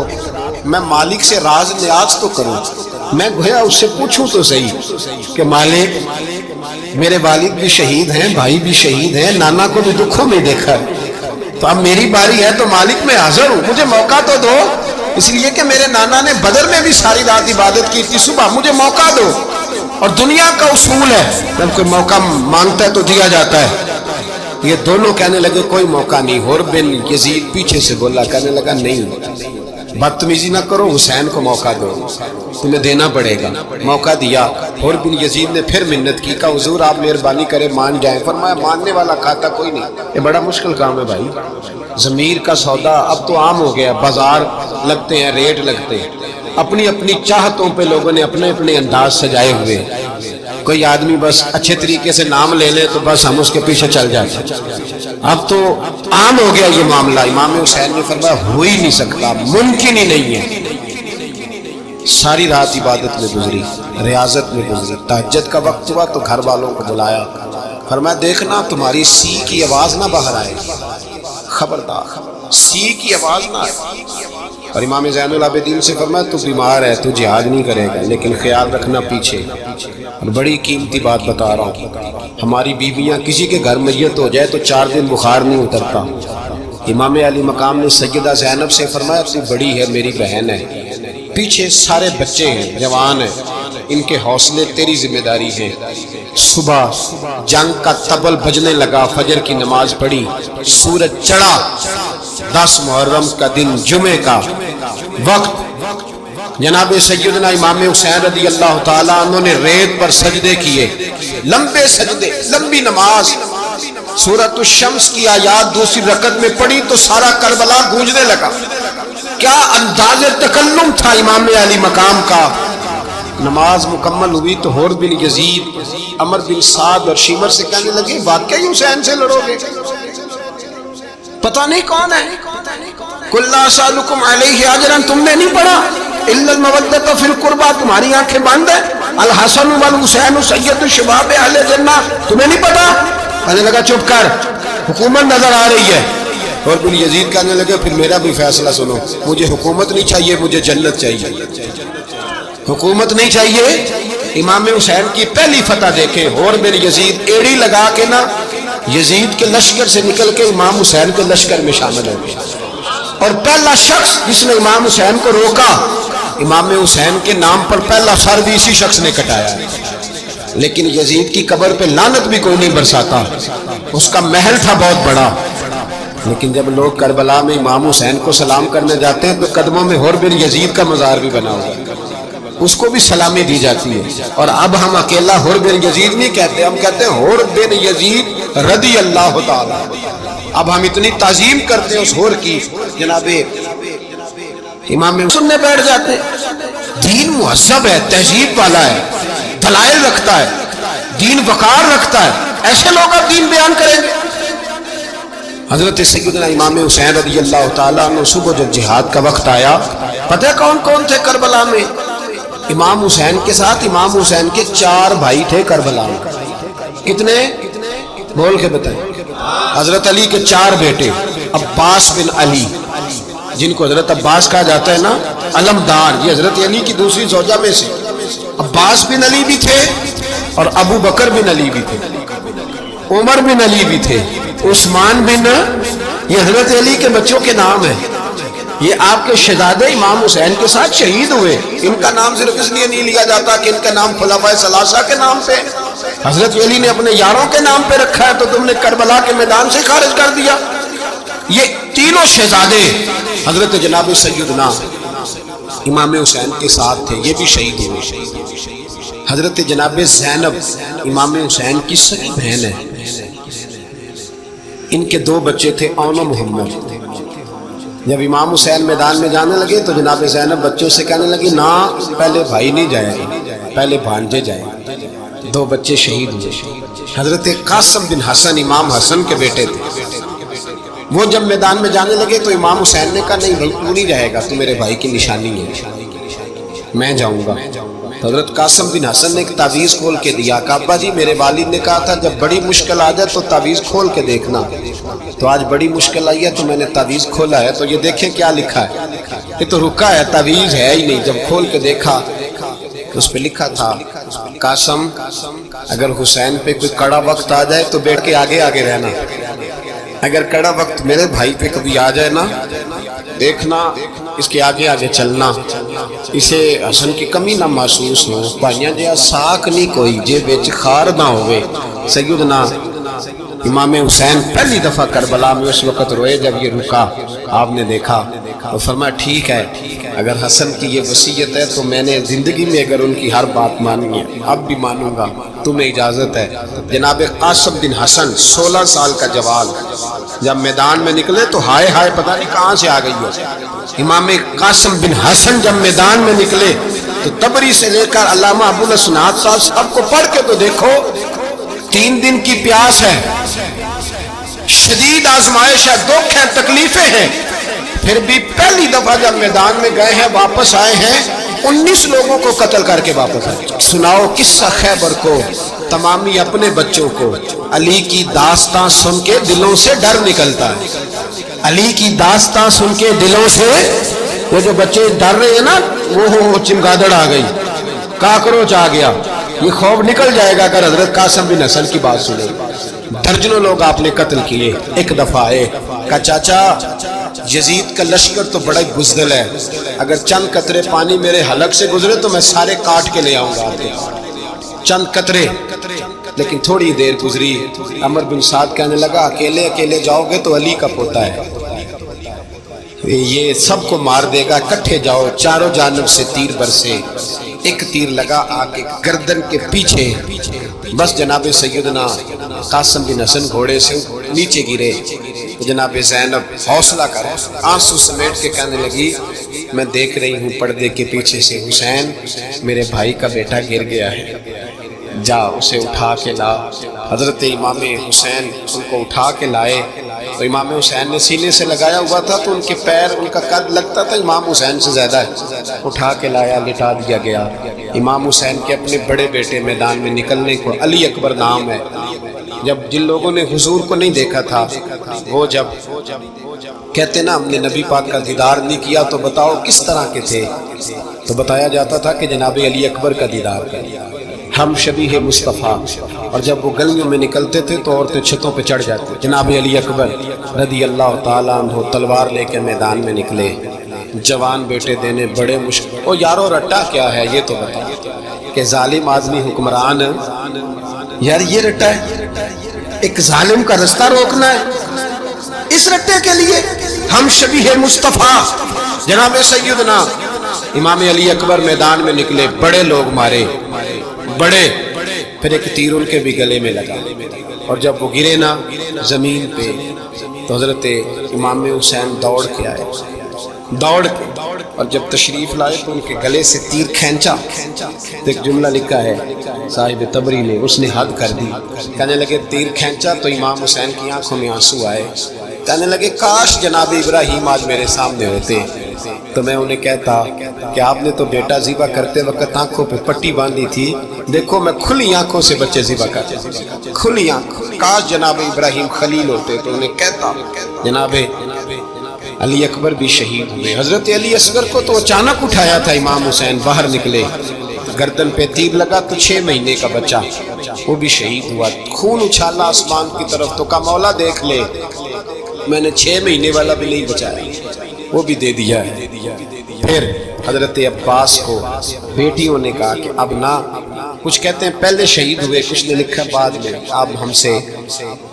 میں مالک سے راز نیاز تو کروں، میں گویا اس سے پوچھوں تو صحیح کہ مالک میرے والد بھی شہید ہیں، بھائی بھی شہید ہیں، نانا کو بھی دکھوں میں دیکھا ہے، تو اب میری باری ہے تو مالک میں حاضر ہوں، مجھے موقع تو دو، اس لیے کہ میرے نانا نے بدر میں بھی ساری رات عبادت کی تھی، صبح مجھے موقع دو۔ اور دنیا کا اصول ہے جب کوئی موقع مانگتا ہے تو دیا جاتا ہے۔ یہ دونوں کہنے لگے کوئی موقع نہیں۔ حور بن یزید پیچھے سے بولا، کہنے لگا نہیں، بدتمیزی نہ کرو، حسین کو موقع دو، تمہیں دینا پڑے گا۔ موقع دیا۔ حور بن یزید نے پھر منت کی، کہا حضور آپ مہربانی کریں مان جائیں۔ فرمایا ماننے والا کھاتا کوئی نہیں، یہ بڑا مشکل کام ہے بھائی، ضمیر کا سودا اب تو عام ہو گیا، بازار لگتے ہیں، ریٹ لگتے ہیں، اپنی اپنی چاہتوں پہ لوگوں نے اپنے اپنے انداز سجائے ہوئے۔ کوئی آدمی بس اچھے طریقے سے نام لے لے تو بس ہم اس کے پیچھے چل جاتے ہیں، اب تو عام ہو گیا یہ معاملہ۔ امام حسین نے فرمایا ہو ہی نہیں سکتا، ممکن ہی نہیں ہے۔ ساری رات عبادت میں گزری، ریاضت میں گزری، تہجد کا وقت ہوا تو گھر والوں کو بلایا، فرمایا دیکھنا تمہاری سی کی آواز نہ باہر آئے، خبردار سی کی آواز نہ آئے۔ اور امام زین العابدین سے فرمایا تو بیمار ہے، تو جہاد نہیں کرے گا، لیکن خیال رکھنا پیچھے۔ اور بڑی قیمتی بات بتا رہا ہوں، ہماری بیویاں کسی کے گھر میت ہو جائے تو 4 دن بخار نہیں اترتا۔ امام علی مقام نے سیدہ زینب سے فرمایا تو بڑی ہے، میری بہن ہے، پیچھے سارے بچے ہیں، جوان ہیں، ان کے حوصلے تیری ذمہ داری ہیں۔ صبح جنگ کا طبل بجنے لگا، فجر کی نماز پڑھی، سورج چڑھا، 10 محرم کا دن، جمعے کا وقت، جناب سیدنا امام حسین رضی اللہ تعالیٰ عنہ نے ریت پر سجدے کیے، لمبے سجدے، لمبی نماز۔ سورۃ الشمس کی آیات دوسری رکعت میں پڑھی تو سارا کربلا گونجنے لگا۔ کیا انداز تکلم تھا امام علی مقام کا۔ نماز مکمل ہوئی تو حور بن یزید، عمر بن سعد اور شمر سے کہنے لگے واقعی حسین سے لڑو گے؟ پتہ نہیں کون ہے۔ قُلْ لَا أَسْأَلُكُمْ عَلَيْهِ أَجْرًا، تم نے نہیں پڑھا إِلَّا الْمَوَدَّةَ فِي الْقُرْبَى، تمہاری آنکھیں بند ہیں، الحسن والحسین سید شباب اہل جنہ، تمہیں نہیں پتا؟ کہنے لگا چپ کر، حکومت نظر آ رہی ہے۔ اور بن یزید کہنے لگے پھر میرا بھی فیصلہ سنو، مجھے حکومت نہیں چاہیے، مجھے جنت چاہیے۔ حکومت نہیں چاہیے۔ امام حسین کی پہلی فتح دیکھیں، حور بن یزید ایڑی لگا کے نا یزید کے لشکر سے نکل کے امام حسین کے لشکر میں شامل ہو گیا، اور پہلا شخص جس نے امام حسین کو روکا امام حسین کے نام پر پہلا سر بھی اسی شخص نے کٹایا ہے، لیکن یزید کی قبر پہ لعنت بھی کوئی نہیں برساتا، اس کا محل تھا بہت بڑا، لیکن جب لوگ کربلا میں امام حسین کو سلام کرنے جاتے ہیں تو قدموں میں حر بن یزید کا مزار بھی بنا ہوا ہے، اس کو بھی سلامی دی جاتی ہے۔ اور اب ہم اکیلا حر بن یزید نہیں کہتے، ہم کہتے ہیں حر بن یزید رضی اللہ تعالی۔ اب ہم اتنی تعظیم کرتے ہیں اس حر کی، جناب امام سننے بیٹھ جاتے ہیں۔ دین مہذب ہے، تہذیب والا ہے، دلائل رکھتا ہے، دین وقار رکھتا ہے، ایسے لوگ اب دین بیان کریں گے؟ حضرت سیدنا امام حسین رضی اللہ تعالیٰ عنہ صبح جب جہاد کا وقت آیا، پتہ کون کون تھے کربلا میں؟ امام حسین کے ساتھ امام حسین کے 4 بھائی تھے کربلا میں۔ کتنے؟ بول کے بتائیں۔ حضرت علی کے 4 بیٹے، عباس بن علی، جن کو حضرت عباس کہا جاتا ہے نا، علمدار، یہ حضرت علی کی دوسری زوجہ میں سے عباس بن علی بھی تھے، اور ابو بکر بن علی بھی تھے، عمر بن علی بھی تھے، عثمان بن، یہ حضرت علی کے بچوں کے نام ہیں۔ یہ آپ کے شہزادے امام حسین کے ساتھ شہید ہوئے، ان کا نام صرف اس لیے نہیں لیا جاتا کہ ان کا نام خلفائے ثلاثہ کے نام پہ، حضرت علی نے اپنے یاروں کے نام پہ رکھا ہے تو تم نے کربلا کے میدان سے خارج کر دیا۔ یہ تینوں شہزادے حضرت جناب سیدنا امام حسین کے ساتھ تھے، یہ بھی شہید ہوئے۔ حضرت جناب زینب امام حسین کی سگی بہن ہے، ان کے 2 بچے تھے، اون و محمد۔ جب امام حسین میدان میں جانے لگے تو جناب زینب بچوں سے کہنے لگی، نہ پہلے بھائی نہیں جائے گا، پہلے بھانجے جائے۔ 2 بچے شہید ہوئے۔ حضرت قاسم بن حسن امام حسن کے بیٹے تھے، وہ جب میدان میں جانے لگے تو امام حسین نے کہا، نہیں بھائی تو نہیں جائے گا، تو میرے بھائی کی نشانی ہے، میں جاؤں گا۔ تو حضرت قاسم بن حسن نے ایک تعویذ کھول کے دیا کہ ابا جی میرے والد نے کہا تھا جب بڑی مشکل آ جائے تو تعویذ کھول کے دیکھنا، تو آج بڑی مشکل آئی ہے تو میں نے تعویذ کھولا ہے، تو یہ دیکھیں کیا لکھا ہے، یہ تو رکا ہے، تعویذ ہے ہی نہیں۔ جب کھول کے دیکھا تو اس پہ لکھا تھا، قاسم اگر حسین پہ کوئی کڑا وقت آ جائے تو بیٹھ کے آگے آگے رہنا، اگر کڑا وقت میرے بھائی پہ کبھی آ جائے نا، دیکھنا اس کے آگے آگے چلنا، اسے حسن کی کمی نہ محسوس ہو، بھائیاں جی ساکھ نہیں کوئی جے وچ خار نہ ہوئے۔ سیدنا امام حسین پہلی دفعہ کربلا میں اس وقت روئے جب یہ رکا، آپ نے دیکھا تو فرمایا ٹھیک ہے، اگر حسن کی یہ وصیت ہے تو میں نے زندگی میں اگر ان کی ہر بات مانی ہے اب بھی مانوں گا، تمہیں اجازت ہے۔ جناب قاسم بن حسن 16 سال کا جوان جب میدان میں نکلے تو ہائے ہائے پتہ نہیں کہاں سے آ گئی ہے۔ امام قاسم بن حسن جب میدان میں نکلے تو تبری سے لے کر علامہ ابو الاسناد صاحب سب کو پڑھ کے تو دیکھو، 3 دن کی پیاس ہے، شدید آزمائش ہے، دکھ ہے، تکلیفیں ہیں، پھر بھی پہلی دفعہ جب میدان میں گئے ہیں واپس آئے ہیں 19 لوگوں کو قتل کر کے واپس آئے۔ سناؤ قصہ خیبر کو، تمامی اپنے بچوں کو، علی کی داستان سن کے دلوں سے ڈر نکلتا ہے، علی کی داستان سن کے دلوں سے وہ جو بچے ڈر رہے ہیں نا، وہ چمگادڑ آ گئی، کاکروچ آ گیا، یہ خوف نکل جائے گا اگر حضرت قاسم بن حسن کی بات سنے۔ درجنوں لوگ آپ نے قتل کیے۔ ایک دفعہ آئے کہا چاچا یزید کا لشکر تو بڑا بزدل ہے، اگر چند قطرے پانی میرے حلق سے گزرے تو میں سارے کاٹ کے لے آؤں گا آپ کے، چند قطرے۔ لیکن تھوڑی دیر گزری، عمر بن سعد کہنے لگا اکیلے اکیلے جاؤ گے تو علی کا پوتا ہے، یہ سب کو مار دے گا، اکٹھے جاؤ۔ چاروں جانب سے تیر برسے، ایک تیر لگا آ کے گردن کے پیچھے، بس جناب سیدنا قاسم بن حسن گھوڑے سے نیچے گرے۔ جناب زینب حوصلہ کر آنسو سمیٹ کے کہنے لگی میں دیکھ رہی ہوں پردے کے پیچھے سے حسین میرے بھائی کا بیٹا گر گیا ہے، جا اسے اٹھا کے لا۔ حضرت امام حسین ان کو اٹھا کے لائے تو امام حسین نے سینے سے لگایا ہوا تھا تو ان کے پیر، ان کا قد لگتا تھا امام حسین سے زیادہ ہے، اٹھا کے لایا، لٹا دیا گیا۔ امام حسین کے اپنے بڑے بیٹے میدان میں نکلنے کو، علی اکبر نام ہے، جب جن لوگوں نے حضور کو نہیں دیکھا تھا وہ جب کہتے نا ہم نے نبی پاک کا دیدار نہیں کیا تو بتاؤ کس طرح کے تھے، تو بتایا جاتا تھا کہ جناب علی اکبر کا دیدار کر، ہم شبیہ مصطفیٰ، اور جب وہ گلیوں میں نکلتے تھے تو عورتیں چھتوں پہ چڑھ جاتی۔ جناب علی اکبر رضی اللہ تعالیٰ عنہ تلوار لے کے میدان میں نکلے، جوان بیٹے دینے بڑے مشکل. او یارو رٹا کیا ہے یہ تو بتا کہ ظالم آدمی حکمران. یار یہ رٹا ہے, ایک ظالم کا رستہ روکنا ہے. اس رٹے کے لیے ہم شبیہ مصطفیٰ جناب سیدنا امام علی اکبر میدان میں نکلے, بڑے لوگ مارے بڑے, پھر ایک تیر ان کے بھی گلے میں لگا, اور جب وہ گرے نا زمین پہ تو حضرت امام حسین دوڑ کے آئے, دوڑ کے, اور جب تشریف لائے تو ان کے گلے سے تیر کھینچا. تو ایک جملہ لکھا ہے صاحب تبری نے, اس نے حد کر دی. کہنے لگے تیر کھینچا تو امام حسین کی آنکھوں میں آنسو آئے. کہنے لگے کاش جناب ابراہیم آج میرے سامنے ہوتے تو میں انہیں کہتا کہ آپ نے تو بیٹا ذبح کرتے وقت آنکھوں پہ پٹی باندھی تھی, دیکھو میں کھلی آنکھوں سے بچے ذبح کرتا, کھلی آنکھ. کاش جناب ابراہیم خلیل ہوتے تو انہیں کہتا. جناب علی اکبر بھی شہید ہوئے. حضرت علی اصغر کو تو اچانک اٹھایا تھا امام حسین, باہر نکلے, گردن پہ تیر لگا تو 6 مہینے کا بچہ وہ بھی شہید ہوا. خون اچھالا آسمان کی طرف تو کہا مولا دیکھ لے, میں نے 6 مہینے والا بھی نہیں بچایا, وہ بھی دے دیا ہے. پھر حضرت عباس کو بیٹیوں نے کہا کہ اب نہ, کچھ کہتے ہیں پہلے شہید ہوئے, کچھ نے لکھا بعد میں, اب ہم سے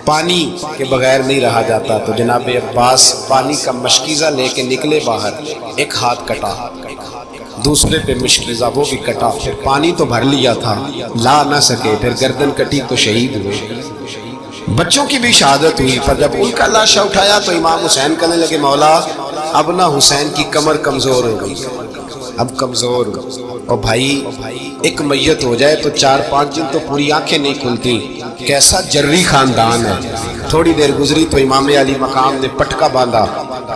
پانی کے بغیر نہیں رہا جاتا. تو جناب عباس پانی کا مشکیزہ لے کے نکلے باہر, ایک ہاتھ کٹا, دوسرے پہ مشکیزہ وہ بھی کٹا, پھر پانی تو بھر لیا تھا لا نہ سکے, پھر گردن کٹی تو شہید ہوئے. بچوں کی بھی شہادت ہوئی, پر جب ان کا لاشا اٹھایا تو امام حسین کہنے لگے مولا اب نہ حسین کی کمر کمزور ہو گئی, اب کمزور. اور بھائی ایک میت ہو جائے تو 4-5 دن تو پوری آنکھیں نہیں کھلتی, کیسا جری خاندان ہے. تھوڑی دیر گزری تو امام علی مقام نے پٹکا باندھا,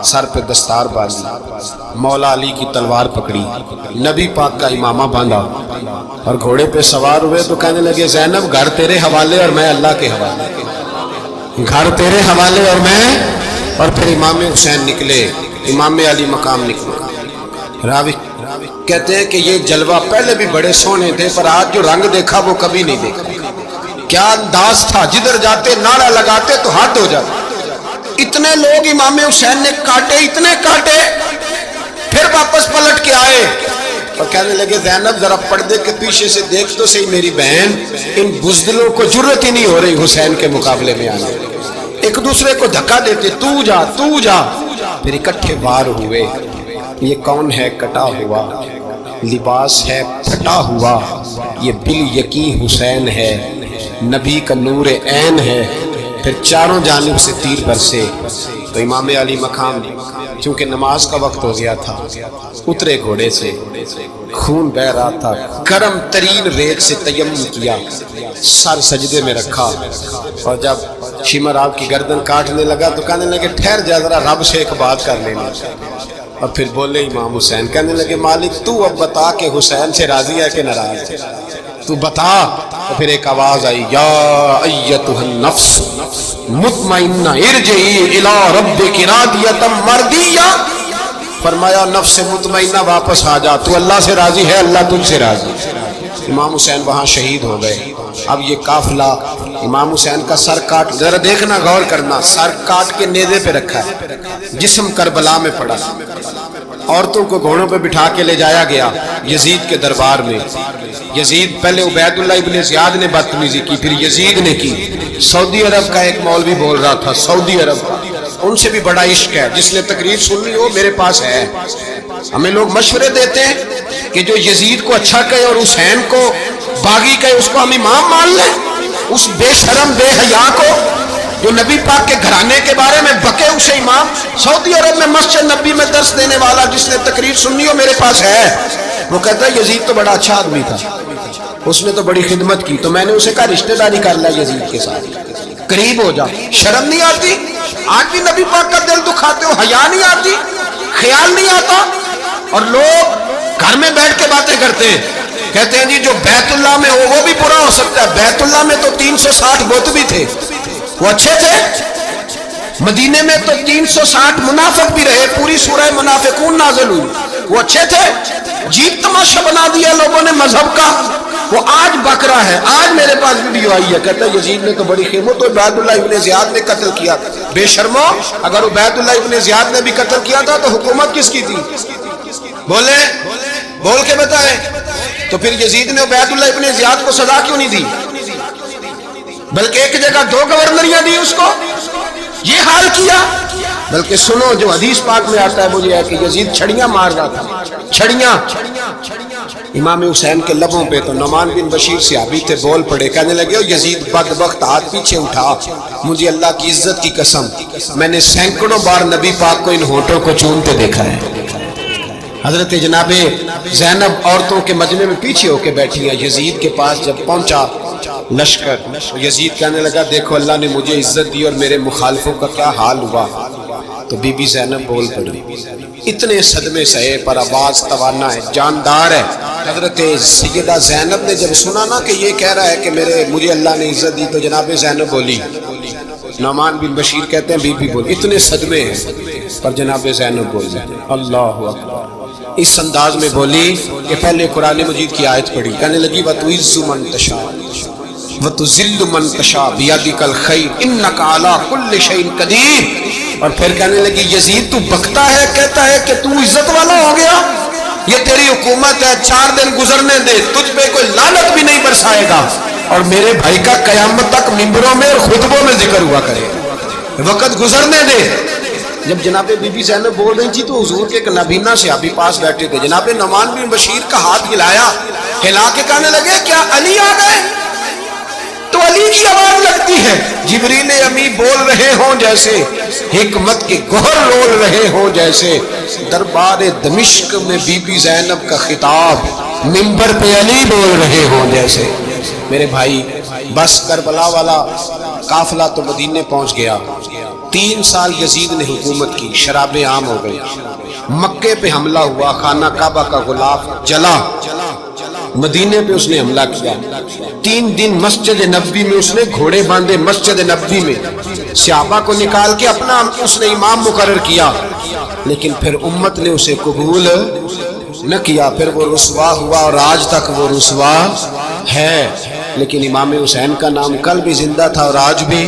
سر پہ دستار باندھی, مولا علی کی تلوار پکڑی, نبی پاک کا امامہ باندھا اور گھوڑے پہ سوار ہوئے. تو کہنے لگے زینب گھر تیرے حوالے اور میں اللہ کے حوالے, گھر تیرے حوالے اور میں. اور پھر امام حسین نکلے, امام علی مقام نکلے. راوی کہتے ہیں کہ یہ جلوہ پہلے بھی بڑے سونے تھے, پر آج جو رنگ دیکھا وہ کبھی نہیں دیکھا. کیا انداز تھا, جدھر جاتے نعرہ لگاتے تو حد ہو جاتے. اتنے لوگ امام حسین نے کاٹے, اتنے کاٹے, پھر واپس پلٹ کے آئے اور کہنے لگے زینب ذرا پردے کے پیچھے سے دیکھ تو صحیح میری بہن, ان بزدلوں کو جرت ہی نہیں ہو رہی حسین کے مقابلے میں آنے, ایک دوسرے کو دھکا دیتے, تو جا تو جا. پھر اکٹھے وار ہوئے. یہ کون ہے کٹا ہوا, لباس ہے پھٹا ہوا, یہ بال یقین حسین ہے, نبی کا نور عین ہے. پھر چاروں جانب سے تیر برسے. تو امام علی مقام چونکہ نماز کا وقت ہو گیا تھا, اترے گھوڑے سے, خون بہ رہا تھا, گرم ترین ریت سے تیمم کیا, سر سجدے میں رکھا, اور جب شمر آپ کی گردن کاٹنے لگا تو کہنے لگے ٹھہر جا ذرا رب سے ایک بات کر لینا. اور پھر بولے امام حسین, کہنے لگے مالک تو اب بتا کہ حسین سے راضی ہے کہ ناراض ہے, تو بتا. تو پھر ایک آواز آئی, یا ایتها النفس مطمئنہ ارجعی الی ربک راضیۃ مرضیہ. فرمایا نفس مطمئنہ واپس آ جا, تو اللہ سے راضی ہے, اللہ تجھ سے راضی. امام حسین وہاں شہید ہو گئے. اب یہ قافلہ امام حسین کا سر کاٹ, ذرا دیکھنا غور کرنا, سر کاٹ کے نیزے پہ رکھا ہے, جسم کربلا میں پڑا. عورتوں کو گھوڑوں پہ بٹھا کے لے جایا گیا یزید کے دربار میں. یزید پہلے عبید اللہ ابن زیاد نے بدتمیزی کی, پھر یزید نے کی. سعودی عرب کا ایک مولوی بول رہا تھا, سعودی عرب کا, ان سے بھی بڑا عشق ہے, جس نے تقریر سننی ہو میرے پاس ہے. ہمیں لوگ مشورے دیتے ہیں کہ جو یزید کو اچھا کہے اور حسین کو باغی کہے اس کو ہم امام مان لیں. اس بے شرم بے حیا کو جو نبی پاک کے گھرانے کے بارے میں بکے اسے امام. سعودی عرب میں مسجد نبی میں درس دینے والا جس نے تقریر سننی ہو میرے پاس ہے. وہ کہتا ہے یزید تو بڑا اچھا آدمی تھا, اس نے تو بڑی خدمت کی. تو میں نے اسے کہا رشتہ داری کر لیا یزید کے ساتھ, قریب ہو جا. شرم نہیں آتی؟ آج بھی نبی پاک کا دل دکھاتے ہو, حیا نہیں آتی, خیال نہیں آتا. اور لوگ گھر میں بیٹھ کے باتیں کرتے ہیں, کہتے ہیں جی جو بیت اللہ میں ہو وہ بھی برا ہو سکتا ہے. بیت اللہ میں تو 360 بت بھی تھے, وہ اچھے تھے. مدینے میں تو 360 منافق بھی رہے, پوری سورہ منافقون نازل ہوئی, وہ اچھے تھے. جیت تماشا بنا دیا لوگوں نے مذہب کا, وہ آج بکرا ہے. آج میرے پاس ویڈیو آئی ہے, کہتا ہے یزید نے تو بڑی خدمت, تو عبید اللہ ابن زیاد نے قتل کیا. بے شرمو, اگر عبید اللہ ابن زیاد نے بھی قتل کیا تھا تو حکومت کس کی تھی؟ بولے بول کے بتائیں. تو پھر یزید نے عبید اللہ ابن زیاد کو سزا کیوں نہیں دی بلکہ ایک جگہ 2 گورنریاں دی اس کو؟ یہ حال کیا. بلکہ سنو جو حدیث پاک میں آتا ہے وہ یہ ہے کہ یزید چھڑیاں مار رہا تھا، چھڑیاں. امام حسین کے لبوں پہ تو نعمان بن بشیر صحابی تھے، بول پڑے، کہنے لگے او یزید بدبخت، ہاتھ پیچھے اٹھا، مجھے اللہ کی عزت کی قسم میں نے سینکڑوں بار نبی پاک کو ان ہونٹوں کو چومتے دیکھا ہے. حضرت جناب زینب عورتوں کے مجمع میں پیچھے ہو کے بیٹھی ہیں. یزید کے پاس جب پہنچا لشکر، یزید کہنے لگا دیکھو اللہ نے مجھے عزت دی اور میرے مخالفوں کا کیا حال ہوا. تو بی بی زینب بول پڑی، اتنے صدمے سہے پر آواز توانا ہے، جاندار ہے. حضرت سیدہ زینب نے جب سنا نا کہ یہ کہہ رہا ہے کہ مجھے اللہ نے عزت دی، تو جناب زینب بولی. نعمان بن بشیر کہتے ہیں بی بی بولی، اتنے صدمے ہیں پر جناب زینب بولی اللہ اکبر. اس انداز میں بولی کہ پہلے قرآن مجید کی آیت پڑھی، کہنے لگی وَتُعِزُّ مَن تَشَاءُ وَتُذِلُّ مَن تَشَاءُ بِيَدِكَ الْخَيْرُ إِنَّكَ عَلَىٰ كُلِّ شَيْءٍ قَدِيرٌ. اور پھر کہنے لگی یزید تو بکتا ہے، کہتا ہے کہ تو عزت والا ہو گیا، یہ تیری حکومت ہے، 4 دن گزرنے دے، تجھ پہ کوئی لعنت بھی نہیں برسائے گا، اور میرے بھائی کا قیامت تک ممبروں میں اور خطبوں میں ذکر ہوا کرے، وقت گزرنے دے. جب جناب بی بی زینب بول رہی تھی تو حضور کے ایک نابینا صحابی پاس بیٹھے تھے، جناب نعمان بن بشیر کا ہاتھ ہلایا، ہلا کے کہنے لگے کیا علی آ گئے؟ تو علی کی آواز لگتی ہے، جبریل امی بول رہے ہوں جیسے، حکمت کے گوہر رول رہے ہوں جیسے. دربار دمشق میں بی بی زینب کا خطاب، منبر پہ علی بول رہے ہوں جیسے. میرے بھائی بس کربلا والا قافلہ تو مدینے پہنچ گیا. 3 سال یزید نے حکومت کی، شرابیں عام ہو گئی، مکے پہ حملہ ہوا، خانہ کعبہ کا غلاف جلا، مدینے پہ اس نے حملہ کیا. 3 دن مسجد نبوی میں اس نے گھوڑے باندھے، مسجد نبوی میں صحابہ کو نکال کے اپنا اس نے امام مقرر کیا، لیکن پھر امت نے اسے قبول نہ کیا. پھر وہ رسوا ہوا اور آج تک وہ رسوا ہے. لیکن امام حسین کا نام کل بھی زندہ تھا اور آج بھی